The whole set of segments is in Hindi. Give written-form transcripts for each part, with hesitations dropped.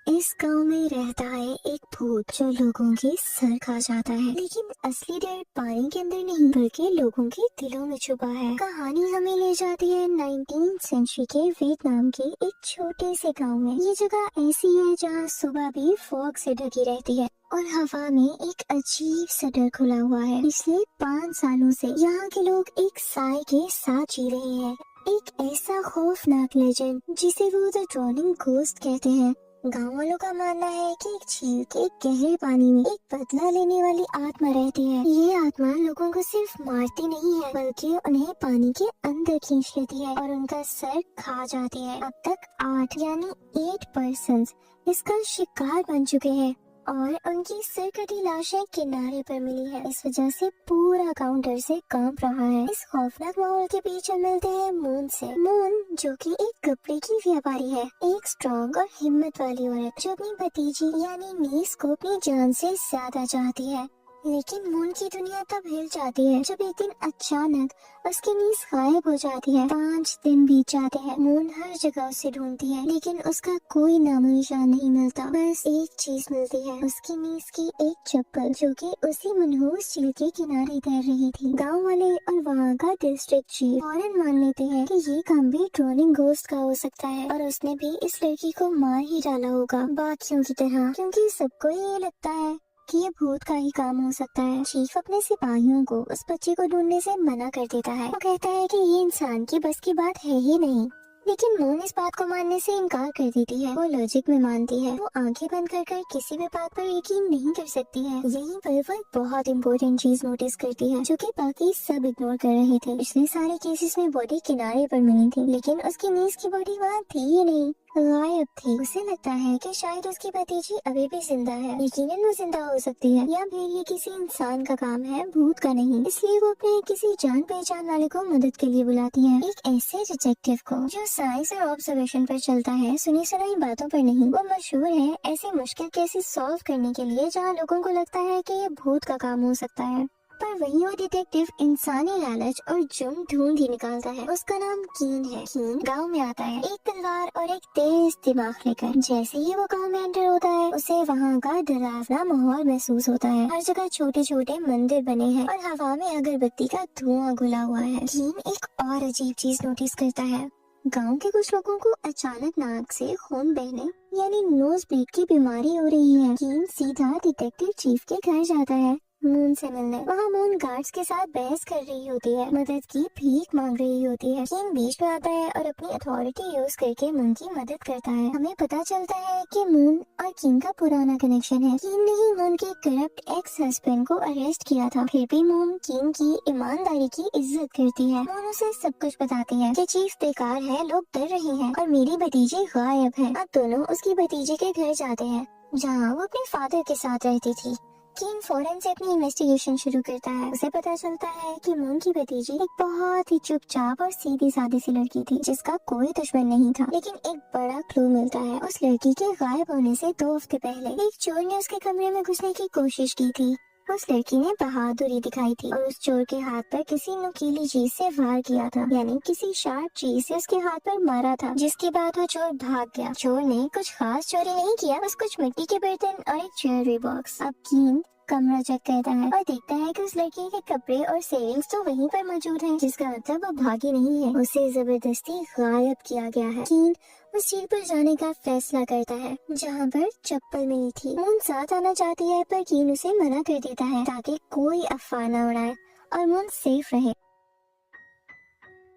इस गांव में रहता है एक भूत जो लोगों के सर खा जाता है, लेकिन असली डर पानी के अंदर नहीं बल्कि लोगों के दिलों में छुपा है। कहानी हमें ले जाती है 19वीं सेंचुरी के वियतनाम के एक छोटे से गांव में। ये जगह ऐसी है जहां सुबह भी फॉग से ढकी रहती है और हवा में एक अजीब सा डर खुला हुआ है। पिछले 5 सालों से यहाँ के लोग एक साए के साथ जी रहे हैं, एक ऐसा खौफनाक लेजेंड जिसे वो द ड्रॉनिंग घोस्ट कहते हैं। गाँव वालों का मानना है कि एक झील के गहरे पानी में एक बदला लेने वाली आत्मा रहती है। ये आत्मा लोगों को सिर्फ मारती नहीं है बल्कि उन्हें पानी के अंदर खींच लेती है और उनका सर खा जाती है। अब तक 8 पर्सन्स इसका शिकार बन चुके हैं और उनकी सिर कटी लाशें किनारे पर मिली है। इस वजह से पूरा गांव डर से कांप रहा है। इस खौफनाक माहौल के बीच हम मिलते हैं मून से। मून जो कि एक कपड़े की व्यापारी है, एक स्ट्रॉन्ग और हिम्मत वाली औरत जो अपनी भतीजी यानी नीस को अपनी जान से ज्यादा चाहती है। लेकिन मून की दुनिया तब हिल जाती है जब एक दिन अचानक उसकी नीस गायब हो जाती है। 5 दिन बीत जाते हैं। मून हर जगह उसे ढूंढती है लेकिन उसका कोई नामो निशान नहीं मिलता। बस एक चीज मिलती है, उसकी नीस की एक चप्पल जो कि उसी मनहूस झील के किनारे तैर रही थी। गांव वाले और वहाँ का डिस्ट्रिक्ट चीफ फौरन मान लेते हैं कि ये काम भी ड्रॉनिंग घोस्ट का हो सकता है और उसने भी इस लड़की को मार ही डाला होगा बाकियों की तरह, क्योंकि सबको ये लगता है कि ये भूत का ही काम हो सकता है। चीफ अपने सिपाहियों को उस बच्चे को ढूंढने से मना कर देता है। वो कहता है कि ये इंसान की बस की बात है ही नहीं। लेकिन मून इस बात को मानने से इनकार कर देती है। वो लॉजिक में मानती है। वो आंखें बंद कर किसी भी बात पर यकीन नहीं कर सकती है। यहीं पर वो एक बहुत इम्पोर्टेंट चीज नोटिस करती है जो कि बाकी सब इग्नोर कर रहे थे। पिछले सारे केसेस में बॉडी किनारे पर मिली थी लेकिन उसकी नीज की बॉडी वहाँ थी ही नहीं, गायब थी। उसे लगता है कि शायद उसकी भतीजी अभी भी जिंदा है। यकीनन वो जिंदा हो सकती है या फिर ये किसी इंसान का काम है, भूत का नहीं। इसलिए वो अपने किसी जान पहचान वाले को मदद के लिए बुलाती है, एक ऐसे डिटेक्टिव को जो साइंस और ऑब्जर्वेशन पर चलता है, सुनी सुनाई बातों पर नहीं। वो मशहूर है ऐसे मुश्किल केसेस सॉल्व करने के लिए जहाँ लोगों को लगता है कि ये भूत का काम हो सकता है। पर वही वो डिटेक्टिव इंसानी लालच और जुर्म ढूंढ ही निकालता है। उसका नाम कीन है। कीन गांव में आता है एक तलवार और एक तेज दिमाग लेकर। जैसे ही वो गांव में एंटर होता है उसे वहाँ का डरावना माहौल महसूस होता है। हर जगह छोटे छोटे मंदिर बने हैं और हवा में अगरबत्ती का धुआं घुला हुआ है। कीन एक और अजीब चीज नोटिस करता है। गांव के कुछ लोगों को अचानक नाक से खून बहने यानी नोज ब्लीड की बीमारी हो रही है। कीन सीधा डिटेक्टिव चीफ के घर जाता है मून से मिलने। वहाँ मून गार्ड्स के साथ बहस कर रही होती है, मदद की भीख मांग रही होती है। कीन बीच में आता है और अपनी अथॉरिटी यूज करके मून की मदद करता है। हमें पता चलता है कि मून और कीन का पुराना कनेक्शन है। कीन ने ही मून के करप्ट एक्स हस्बैंड को अरेस्ट किया था। फिर भी मून कीन की ईमानदारी की इज्जत करती है। मून उसे सब कुछ बताती है कि चीफ बेकार है, लोग डर रहे हैं और मेरी भतीजी गायब है। अब दोनों उसकी भतीजी के घर जाते हैं जहाँ वो अपने फादर के साथ रहती थी। कीन फौरन से अपनी इन्वेस्टिगेशन शुरू करता है। उसे पता चलता है कि मून की भतीजी एक बहुत ही चुपचाप और सीधी सादी सी लड़की थी जिसका कोई दुश्मन नहीं था। लेकिन एक बड़ा क्लू मिलता है। उस लड़की के गायब होने से 2 हफ्ते पहले एक चोर ने उसके कमरे में घुसने की कोशिश की थी। उस लड़की ने बहादुरी दिखाई थी और उस चोर के हाथ पर किसी नुकीली चीज से वार किया था, यानी किसी शार्प चीज से उसके हाथ पर मारा था, जिसके बाद वो चोर भाग गया। चोर ने कुछ खास चोरी नहीं किया, बस कुछ मिट्टी के बर्तन और एक ज्वेलरी बॉक्स। अब कीन कमरा चेक करता है और देखता है कि उस लड़की के कपड़े और सेविंग्स तो वहीं पर मौजूद हैं, जिसका मतलब वो भागी नहीं है, उसे जबरदस्ती गायब किया गया है। कीन उस झील पर जाने का फैसला करता है जहाँ पर चप्पल मिली थी। मून साथ आना चाहती है पर कीन उसे मना कर देता है ताकि कोई अफवाह न उड़ाए और मून सेफ रहे।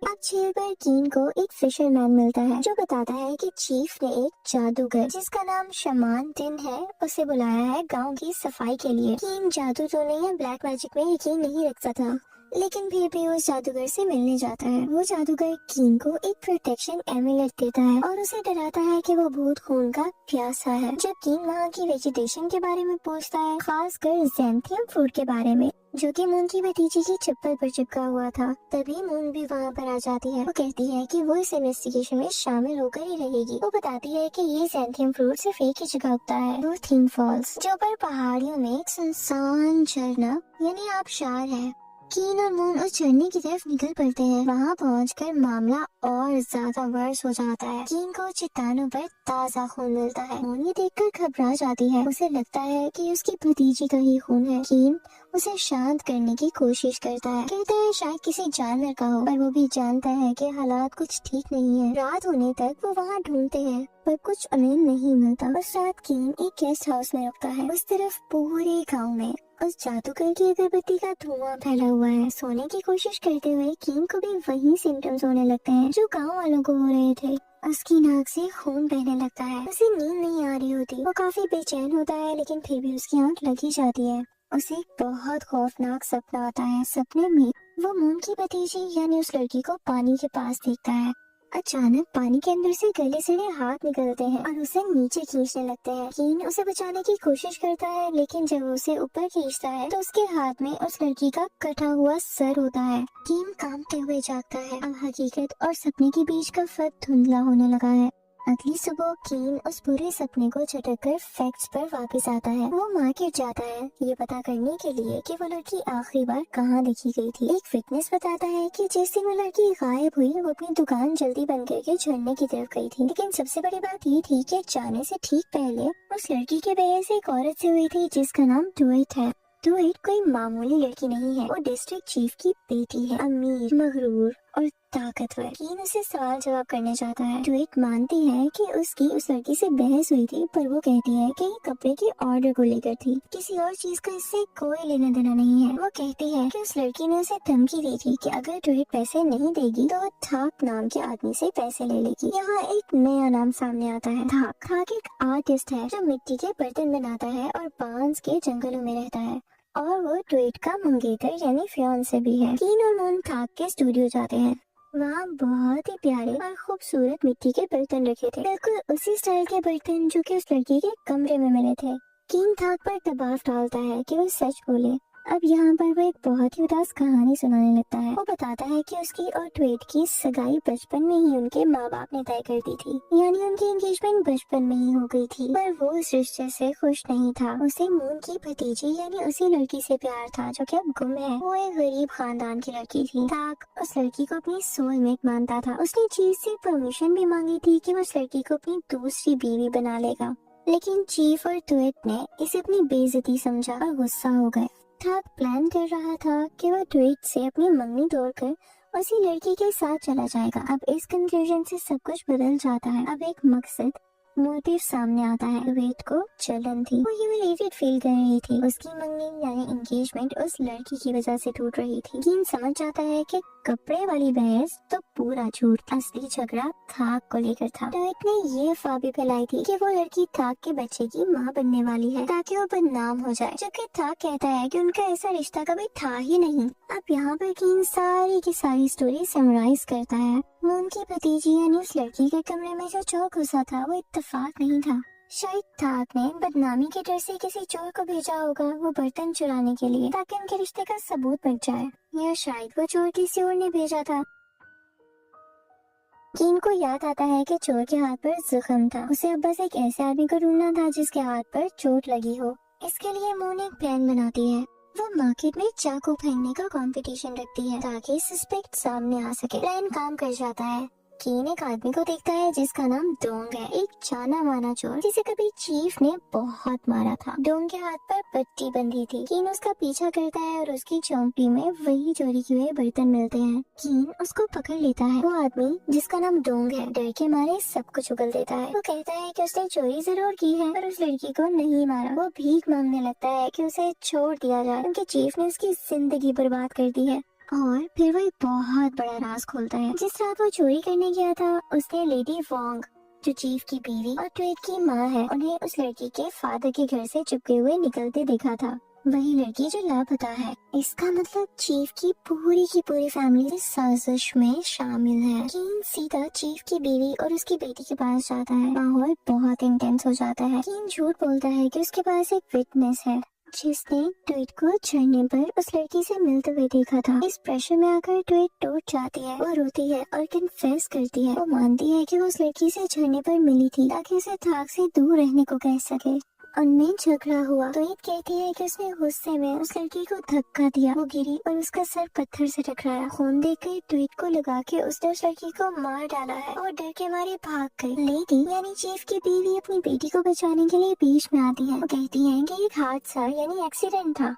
अब झील पर कीन को एक फिशरमैन मिलता है जो बताता है कि चीफ ने एक जादूगर जिसका नाम शमान दिन है उसे बुलाया है गांव की सफाई के लिए। कीन जादू टोने या ब्लैक मैजिक में यकीन नहीं रखता था, लेकिन फिर भी उस जादूगर से मिलने जाता है। वो जादूगर कीन को एक प्रोटेक्शन एमुलेट देता है और उसे डराता है कि वो भूत खून का प्यासा है। जब कीन वहाँ की वेजिटेशन के बारे में पूछता है, खासकर ज़ैंथियम फ्रूट के बारे में जो कि मून की भतीजी की चप्पल पर चिपका हुआ था, तभी मून भी वहाँ पर आ जाती है। वो कहती है कि वो इस इन्वेस्टिगेशन में शामिल होकर ही रहेगी। वो बताती है कि ये ज़ैंथियम फ्रूट सिर्फ एक ही जगह उगता है, वो थीम फॉल्स, जो पर पहाड़ियों में एक सुनसान झरना यानी आबशार है। कीन और मून उस झरने की तरफ निकल पड़ते हैं। वहाँ पहुंचकर मामला और ज्यादा वर्स हो जाता है। कीन को चट्टानों पर ताज़ा खून मिलता है। मून ये देखकर घबरा जाती है। उसे लगता है कि उसकी भतीजी का ही खून है। कीन उसे शांत करने की कोशिश करता है, कहता है शायद किसी जानवर का हो, पर वो भी जानता है कि हालात कुछ ठीक नहीं है। रात होने तक वो वहाँ ढूंढते हैं पर कुछ उन्हें नहीं मिलता। उस रात कीन एक गेस्ट हाउस में रुकता है। उस तरफ पूरे गांव में उस जादूगर की अगरबत्ती का धुआं फैला हुआ है। सोने की कोशिश करते हुए कीन को भी वही सिम्टम्स होने लगते हैं जो गांव वालों को हो रहे थे। उसकी नाक से खून बहने लगता है। उसे नींद नहीं आ रही होती। वो काफी बेचैन होता है, लेकिन फिर भी उसकी आंख लगी जाती है। उसे एक बहुत खौफनाक सपना आता है। सपने में वो मून की भतीजी यानी उस लड़की को पानी के पास देखता है। अचानक पानी के अंदर से गले सड़े हाथ निकलते हैं और उसे नीचे खींचने लगते हैं। कीन उसे बचाने की कोशिश करता है, लेकिन जब वो उसे ऊपर खींचता है तो उसके हाथ में उस लड़की का कटा हुआ सर होता है। कीन कांपते हुए जागता है। अब हकीकत और सपने के बीच का फर्क धुंधला होने लगा है। अगली सुबह कीन उस बुरे सपने को झटककर फैक्ट्स पर वापस आता है। वो मार्केट जाता है ये पता करने के लिए कि वो लड़की आखिरी बार कहाँ देखी गई थी। एक विटनेस बताता है कि जिस दिन वो लड़की गायब हुई वो अपनी दुकान जल्दी बंद करके झरने की तरफ गई थी। लेकिन सबसे बड़ी बात ये थी कि जाने से ठीक पहले उस लड़की के बहस एक औरत से हुई थी जिसका नाम डुएट है। डुएट कोई मामूली लड़की नहीं है। वो डिस्ट्रिक्ट चीफ की बेटी है, अमीर, मगरूर और ताकतवर। कीन उसे सवाल जवाब करने जाता है। डुएट मानती है कि उसकी उस लड़की से बहस हुई थी, पर वो कहती है कि ये कपड़े के ऑर्डर को लेकर थी, किसी और चीज का इससे कोई लेना देना नहीं है। वो कहती है कि उस लड़की ने उसे धमकी दी थी कि अगर डुएट पैसे नहीं देगी तो वो थाक नाम के आदमी से पैसे ले लेगी। यहाँ एक नया नाम सामने आता है, थाक। थाक एक आर्टिस्ट है जो मिट्टी के बर्तन बनाता है और बांस के जंगलों में रहता है, और वो डुएट का मंगेतर यानी फियांसे भी है। कीन और मून थाक के स्टूडियो जाते हैं। वहाँ बहुत ही प्यारे और खूबसूरत मिट्टी के बर्तन रखे थे, बिल्कुल उसी स्टाइल के बर्तन जो कि उस लड़की के कमरे में मिले थे। कीन थाक पर दबाव डालता है कि वो सच बोले। अब यहाँ पर वो एक बहुत ही उदास कहानी सुनाने लगता है। वो बताता है कि उसकी और डुएट की सगाई बचपन में ही उनके माँ बाप ने तय कर दी थी, यानी उनकी एंगेजमेंट बचपन में ही हो गई थी। पर वो इस रिश्ते से खुश नहीं था। उसे मून की भतीजी यानी उसी लड़की से प्यार था जो कि अब गुम है। वो एक गरीब खानदान की लड़की थी। थाक उस लड़की को अपनी सोलमेट मानता था। उसने चीफ से परमिशन भी मांगी थी कि वो उस लड़की को अपनी दूसरी बीवी बना लेगा, लेकिन चीफ और डुएट ने इसे अपनी बेइज्जती समझा और गुस्सा हो गए। थाक प्लान कर रहा था कि वह डुएट से अपनी मंगनी तोड़कर उसी लड़की के साथ चला जाएगा। अब इस कंक्लूजन से सब कुछ बदल जाता है। अब एक मकसद, मोटिव सामने आता है। डुएट को जलन थी, वो ह्यूमिलेटेड फील कर रही थी। उसकी मंगनी यानी एंगेजमेंट उस लड़की की वजह से टूट रही थी। कीन समझ जाता है कि कपड़े वाली बहस तो पूरा झूठ, असली झगड़ा थाक को लेकर था। डुएट ने ये अफवाह भी फैलाई थी कि वो लड़की थाक के बच्चे की माँ बनने वाली है ताकि वो बदनाम हो जाए, जबकि थाक कहता है कि उनका ऐसा रिश्ता कभी था ही नहीं। अब यहाँ पर कीन सारी की सारी स्टोरी समराइज करता है। मून की भतीजी यानी उस लड़की के कमरे में जो चोर घुसा था वो इत्तेफाक नहीं था। शायद थाक ने बदनामी के डर से किसी चोर को भेजा होगा वो बर्तन चुराने के लिए, ताकि उनके रिश्ते का सबूत बच जाए, या शायद वो चोर किसी और ने भेजा था। कीन को याद आता है कि चोर के हाथ पर जख्म था। उसे अब बस एक ऐसे आदमी को ढूंढना था जिसके हाथ पर चोट लगी हो। इसके लिए मून एक प्लान बनाती है। वो मार्केट में चाकू फेंकने का कंपटीशन रखती है ताकि सस्पेक्ट सामने आ सके। प्लान काम कर जाता है। कीन एक आदमी को देखता है जिसका नाम डोंग है, एक जाना माना चोर जिसे कभी चीफ ने बहुत मारा था। डोंग के हाथ पर पट्टी बंधी थी। कीन उसका पीछा करता है और उसकी चौंपड़ी में वही चोरी किए हुए बर्तन मिलते हैं। कीन उसको पकड़ लेता है। वो आदमी जिसका नाम डोंग है डर के मारे सब कुछ उगल देता है। वो कहता है कि उसने चोरी जरूर की है पर उस लड़की को नहीं मारा। वो भीख मांगने लगता है कि उसे छोड़ दिया जाए क्योंकि चीफ ने उसकी जिंदगी बर्बाद कर दी है। और फिर वो एक बहुत बड़ा राज खोलता है। जिस रात वो चोरी करने गया था उसने लेडी वोंग, जो चीफ की बीवी और डुएट की माँ है, उन्हें उस लड़की के फादर के घर से चुपके हुए निकलते देखा था। वही लड़की जो लापता है। इसका मतलब चीफ की पूरी फैमिली इस साजिश में शामिल है। कीन सीधा चीफ की बीवी और उसकी बेटी के पास जाता है। माहौल बहुत इंटेंस हो जाता है। कीन झूठ बोलता है कि उसके पास एक विटनेस है जिसने डुएट को झरने पर उस लड़की से मिलते हुए देखा था। इस प्रेशर में आकर डुएट टूट जाती है। वो रोती है और कन्फेस करती है। वो मानती है कि वो उस लड़की से झरने पर मिली थी ताकि उसे थाक से दूर रहने को कह सके। उनमें झगड़ा हुआ। ट्वीट कहती है कि उसने गुस्से में उस लड़की को धक्का दिया, वो गिरी और उसका सर पत्थर से टकराया। खून देखकर ट्वीट को लगा के उसने उस लड़की को मार डाला है और डर के मारे भाग गई। लेडी यानी चीफ की बीवी अपनी बेटी को बचाने के लिए बीच में आती है। वो कहती है कि एक हादसा यानी एक्सीडेंट था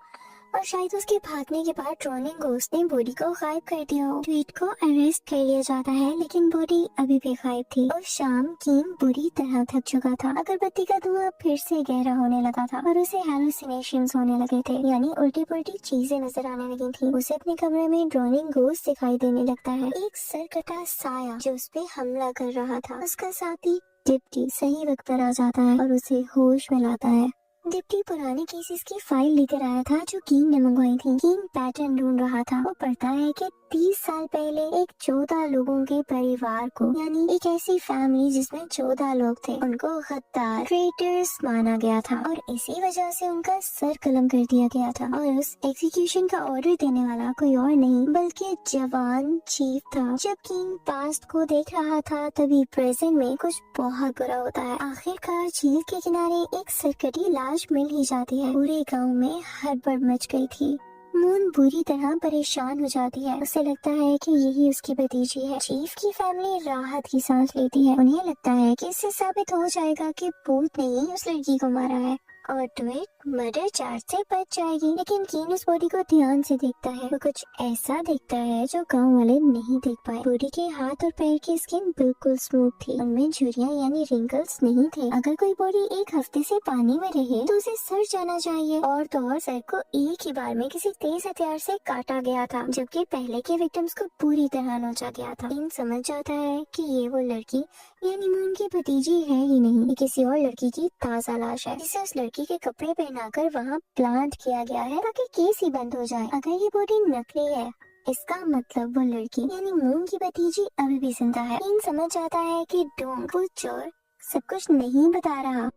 और शायद उसके भागने के बाद ड्रोनिंग घोस्ट ने बॉडी को गायब कर दिया हो। ट्वीट को अरेस्ट कर लिया जाता है लेकिन बॉडी अभी भी गायब थी और शाम कीन बुरी तरह थक चुका था। अगरबत्ती का धुआं फिर से गहरा होने लगा था और उसे हेलुसिनेशंस होने लगे थे, यानी उल्टी पुल्टी चीजें नजर आने लगी थी। उसे अपने कमरे में ड्रोनिंग घोस्ट दिखाई देने लगता है, एक सरकटा साया जो उस पे हमला कर रहा था। उसका साथी डिप्टी सही वक्त पर आ जाता है और उसे होश में लाता है। डिप्टी पुराने केसेस की फाइल लेकर आया था जो कीन ने मंगवाई थी। कीन पैटर्न ढूंढ रहा था। वो पढ़ता है कि 30 साल पहले एक 14 लोगों के परिवार को, यानी एक ऐसी फैमिली जिसमें 14 लोग थे, उनको गद्दार ट्रेटर्स माना गया था और इसी वजह से उनका सर कलम कर दिया गया था। और उस एग्जीक्यूशन का ऑर्डर देने वाला कोई और नहीं बल्कि जवान चीफ था। जब कीन पास्ट को देख रहा था तभी प्रेजेंट में कुछ बहुत बुरा होता है। आखिरकार झील के किनारे एक सरकटी लाश मिल ही जाती है। पूरे गाँव में हड़बड़ मच गई थी। मून बुरी तरह परेशान हो जाती है। उसे लगता है कि यही उसकी भतीजी है। चीफ की फैमिली राहत की सांस लेती है। उन्हें लगता है कि इससे साबित हो जाएगा कि भूत ने ही उस लड़की को मारा है और ट्वीट मर्डर चार्ज से बच जाएगी। लेकिन कीन उस बॉडी को ध्यान से देखता है। वो कुछ ऐसा देखता है जो गांव वाले नहीं देख पाए। बॉडी के हाथ और पैर की स्किन बिल्कुल स्मूथ थी, उनमें झुर्रियां यानी रिंकल्स नहीं थे। अगर कोई बॉडी एक हफ्ते से पानी में रहे तो उसे सड़ जाना चाहिए। और तो और सर को एक ही बार में किसी तेज हथियार से काटा गया था, जबकि पहले के विक्टिम्स को पूरी तरह नोचा गया था। कीन समझ जाता है कि ये वो लड़की यानी मून की भतीजी है ही नहीं, ये किसी और लड़की की ताजा लाश है जिसे उस लड़की के कपड़े पहनाकर वहाँ प्लांट किया गया है ताकि केस ही बंद हो जाए। अगर ये बॉडी नकली है इसका मतलब वो लड़की यानी मून की भतीजी अभी भी जिंदा है। कीन समझ जाता है कि डोंग वो चोर सब कुछ नहीं बता रहा।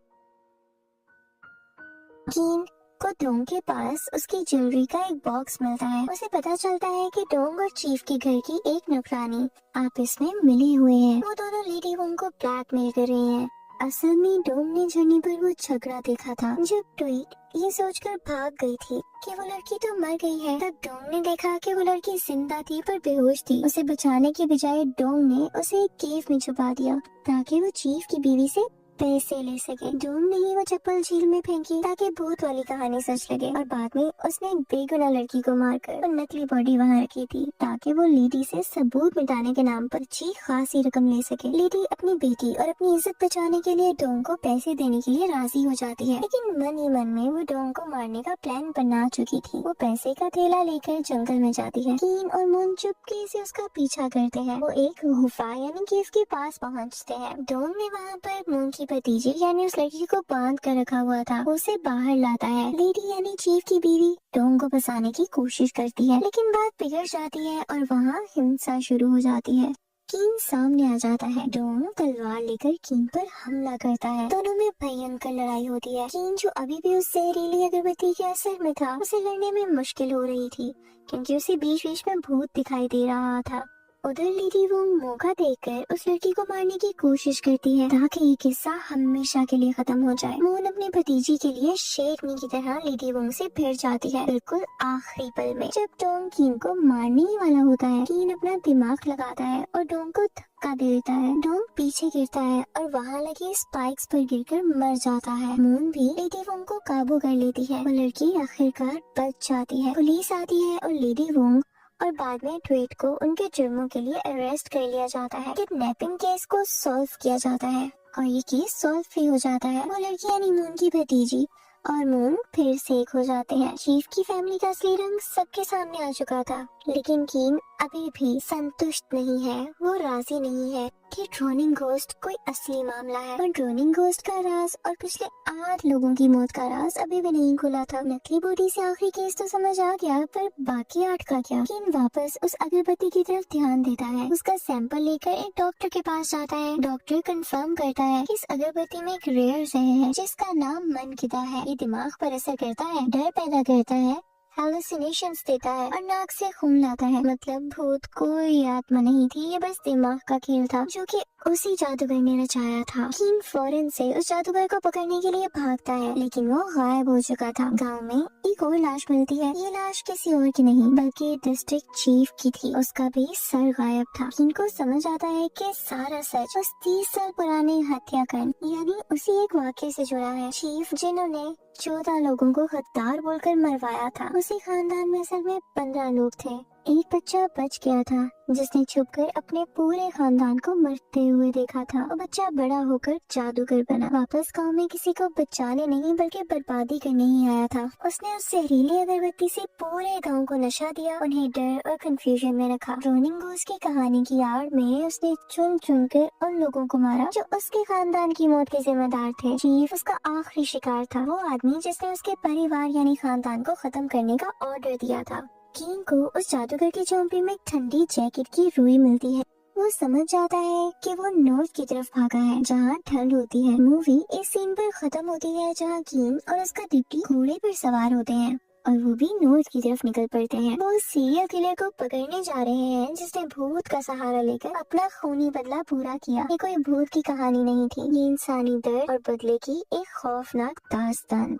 कीन को डोंग के पास उसकी ज्वेलरी का एक बॉक्स मिलता है। उसे पता चलता है कि डोंग और चीफ के घर की एक नौकरानी आपस में मिले हुए हैं। वो दोनों लेडी वोंग को ब्लैकमेल कर रही हैं। असल में डोंग ने झरने पर वो झगड़ा देखा था। जब ट्वीट ये सोचकर भाग गई थी कि वो लड़की तो मर गई है, तब डोंग ने देखा कि वो लड़की जिंदा थी पर बेहोश थी। उसे बचाने के बजाय डोंग ने उसे एक केव में छुपा दिया ताकि वो चीफ की बीवी से पैसे ले सके। डोंग ने ही वो चप्पल झील में फेंकी ताकि भूत वाली कहानी सच लगे और बाद में उसने बेगुनाह लड़की को मारकर वो नकली बॉडी वहाँ रखी थी ताकि वो लेडी से सबूत मिटाने के नाम पर अच्छी खासी रकम ले सके। लेडी अपनी बेटी और अपनी इज्जत बचाने के लिए डोंग को पैसे देने के लिए राजी हो जाती है, लेकिन मन ही मन में वो डोंग को मारने का प्लान बना चुकी थी। वो पैसे का थैला लेकर जंगल में जाती है। कीन और मून चुपके से उसका पीछा करते हैं। वो एक गुफा यानी केव के पास पहुँचते हैं। डोंग ने वहाँ पर मून की भतीजी यानी उस लड़की को बांध कर रखा हुआ था, उसे बाहर लाता है। लेडी यानी चीफ की बीवी डोंग को बचाने की कोशिश करती है, लेकिन बात बिगड़ जाती है और वहाँ हिंसा शुरू हो जाती है। कीन सामने आ जाता है। डोंग तलवार लेकर कीन पर हमला करता है। दोनों में भयंकर लड़ाई होती है। कीन जो अभी भी उस जहरीली अगरबत्ती के असर में था, उसे लड़ने में मुश्किल हो रही थी क्योंकि उसे बीच बीच में भूत दिखाई दे रहा था। उधर लेडी वोंग मौका देकर उस लड़की को मारने की कोशिश करती है ताकि ये किस्सा हमेशा के लिए खत्म हो जाए। मून अपनी भतीजी के लिए शेरनी की तरह लेडी वोंग से भिड़ जाती है बिल्कुल आखिरी पल में। जब डोंग कीन को मारने ही वाला होता है, कीन अपना दिमाग लगाता है और डोंग को धक्का दे देता है। डोंग पीछे गिरता है और वहाँ लगे स्पाइक्स पर गिरकर मर जाता है। मून भी लेडी वोंग को काबू कर लेती है। वो लड़की आखिरकार बच जाती है। पुलिस आती है और लेडी वोंग और बाद में ट्वीट को उनके जुर्मों के लिए अरेस्ट कर लिया जाता है। किडनैपिंग केस को सॉल्व किया जाता है और ये केस सॉल्व भी हो जाता है। वो लड़की यानी मून की भतीजी और मून फिर से एक हो जाते हैं। चीफ की फैमिली का असली रंग सबके सामने आ चुका था, लेकिन कीन अभी भी संतुष्ट नहीं है। वो राजी नहीं है कि ड्रोनिंग घोस्ट कोई असली मामला है और ड्रोनिंग घोस्ट का राज और पिछले 8 लोगों की मौत का राज अभी भी नहीं खुला था। नकली बॉडी से आखिरी केस तो समझ आ गया, पर बाकी 8 का क्या? कीन वापस उस अगरबत्ती की तरफ ध्यान देता है। उसका सैंपल लेकर एक डॉक्टर के पास जाता है। डॉक्टर कंफर्म करता है कि इस अगरबत्ती में एक रेयर जहर है जिसका नाम मनकिदा है। ये दिमाग पर असर करता है, डर पैदा करता है, हेलुसिनेशंस देता है और नाक से खून लाता है। मतलब भूत कोई आत्मा नहीं थी, ये बस दिमाग का खेल था जो कि उसी जादूगर ने रचाया था। कीन फौरन से उस जादूगर को पकड़ने के लिए भागता है, लेकिन वो गायब हो चुका था। गांव में एक और लाश मिलती है। ये लाश किसी और की नहीं बल्कि डिस्ट्रिक्ट चीफ की थी। उसका भी सर गायब था। कीन को समझ आता है कि सारा सच उस 30 साल पुराने हत्याकांड यानी उसी एक वाक्य से जुड़ा है। चीफ जिन्होंने 14 लोगों को गद्दार बोलकर मरवाया था, उसी खानदान में असल में 15 लोग थे। एक बच्चा बच गया था जिसने छुपकर अपने पूरे खानदान को मरते हुए देखा था। और बच्चा बड़ा होकर जादूगर बना। वापस गांव में किसी को बचाने नहीं बल्कि बर्बादी करने ही आया था। उसने उस जहरीली अगरबत्ती से पूरे गांव को नशा दिया, उन्हें डर और कंफ्यूजन में रखा। रोनिंग गोस की कहानी की आड़ में उसने चुन चुन कर उन लोगों को मारा जो उसके खानदान की मौत के जिम्मेदार थे। चीफ उसका आखिरी शिकार था, वो आदमी जिसने उसके परिवार यानी खानदान को खत्म करने का ऑर्डर दिया था। कीन को उस जादूगर की झोंपड़ी में ठंडी जैकेट की रुई मिलती है। वो समझ जाता है कि वो नॉर्थ की तरफ भागा है जहाँ ठंड होती है। मूवी इस सीन पर खत्म होती है जहाँ कीन और उसका डिप्टी घोड़े पर सवार होते हैं और वो भी नॉर्थ की तरफ निकल पड़ते हैं। वो सीरियल किलर को पकड़ने जा रहे हैं जिसने भूत का सहारा लेकर अपना खूनी बदला पूरा किया। ये कोई भूत की कहानी नहीं थी, ये इंसानी दर्द और बदले की एक खौफनाक दास्तान थी।